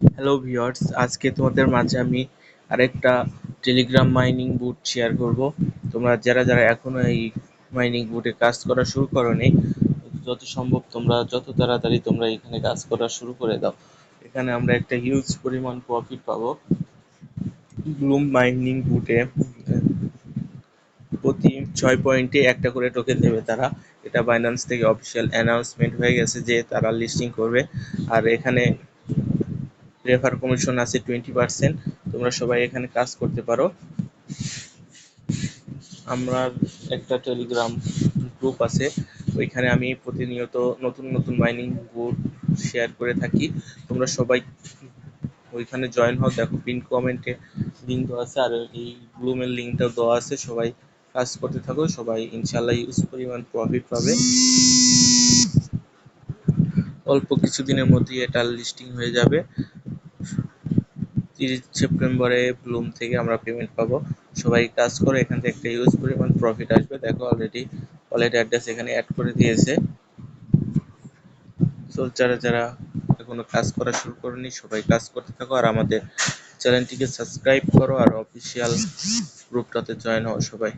Hello viewers, আজকে তোমাদের মাঝে আমি আরেকটা টেলিগ্রাম মাইনিং বুট শেয়ার করব। তোমরা যারা যারা এখনো এই মাইনিং বুটে কাজ করা শুরু করোনি, যত সম্ভব তোমরা যত তাড়াতাড়ি তোমরা এখানে কাজ করা শুরু করে দাও। এখানে আমরা একটা হিউজ পরিমাণ প্রফিট পাবো। ব্লুম মাইনিং বুটে প্রতি 6 পয়েন্টে একটা করে টোকেন দেবে তারা। এটা বাইন্যান্স থেকে অফিসিয়াল অ্যানাউন্সমেন্ট হয়ে গেছে যে তারা লিস্টিং করবে। আর এখানে রেফার কমিশন আছে 20%। তোমরা সবাই এখানে কাজ করতে পারো। আমার একটা টেলিগ্রাম গ্রুপ আছে, ওইখানে আমি প্রতিনিয়ত নতুন নতুন মাইনিং বোর্ড শেয়ার করে থাকি। তোমরা সবাই ওইখানে জয়েন হও। দেখো পিন কমেন্টে লিঙ্ক দেওয়া আছে, আর এই ব্লুমের লিঙ্কটাও দেওয়া আছে। সবাই কাজ করতে থাকো, সবাই ইনশাল্লাহ ইউজ পরিমাণ প্রফিট পাবে। অল্প কিছুদিনের মধ্যেই এটা লিস্টিং হয়ে যাবে। 30 সেপ্টেম্বরে ব্লুম থেকে আমরা পেমেন্ট পাবো। সবাই কাজ করে, এখান থেকে একটা হিউজ পরিমাণ প্রফিট আসবে। দেখো অলরেডি ওয়ালেট অ্যাড্রেস এখানে অ্যাড করে দিয়েছে। তো যারা যারা এখনো কাজ করা শুরু করেনি সবাই কাজ করতে থাকো, আর আমাদের চ্যানেলটিকে সাবস্ক্রাইব করো, আর অফিসিয়াল গ্রুপটাতে জয়েন হও সবাই।